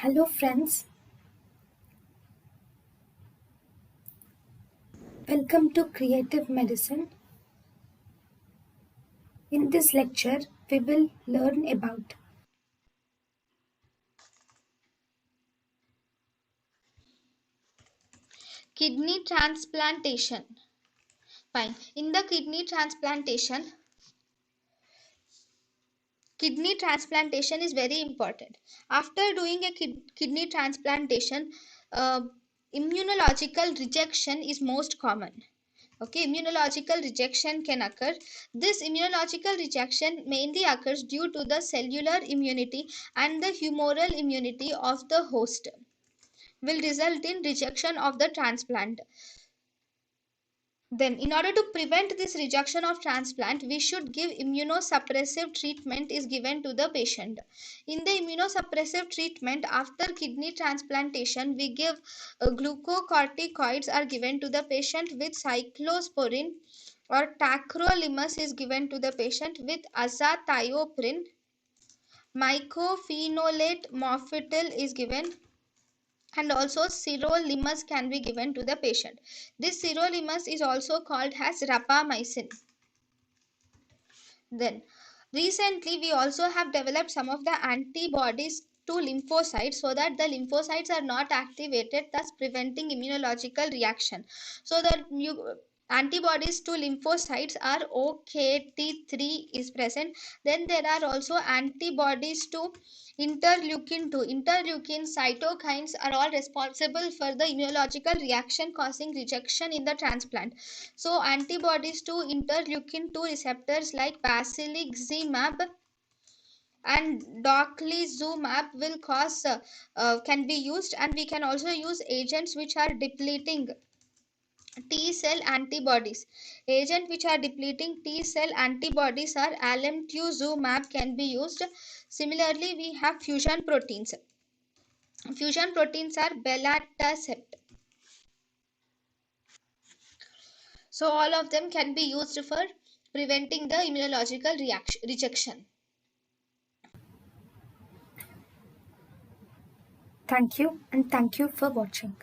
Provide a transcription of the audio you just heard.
Hello, friends. Welcome to Creative Medicine. In this lecture, we will learn about Kidney transplantation. Fine. In the kidney transplantation is very important. After doing a kidney transplantation, uh, immunological rejection is most common. Okay, immunological rejection can occur. This immunological rejection mainly occurs due to the cellular immunity and the humoral immunity of the host, will result in rejection of the transplant. Then, in order to prevent this rejection of transplant, we should give immunosuppressive treatment is given to the patient. In the immunosuppressive treatment after kidney transplantation, we give glucocorticoids are given to the patient with cyclosporin, or tacrolimus is given to the patient with azathioprine. Mycophenolate mofetil is given, and also sirolimus can be given to the patient. This sirolimus is also called as rapamycin. Then recently we also have developed some of the antibodies to lymphocytes, so that the lymphocytes are not activated, thus preventing immunological reaction. So the antibodies to lymphocytes are OKT3 is present. Then there are also antibodies to interleukin 2. Interleukin cytokines are all responsible for the immunological reaction causing rejection in the transplant. So antibodies to interleukin 2 receptors like basiliximab and doclizumab will cause can be used, and we can also use agents which are depleting T cell antibodies. Agent which are depleting T cell antibodies are alemtuzumab can be used. Similarly, we have fusion proteins. Fusion proteins are belatacept. So all of them can be used for preventing the immunological rejection. thank you and thank you for watching.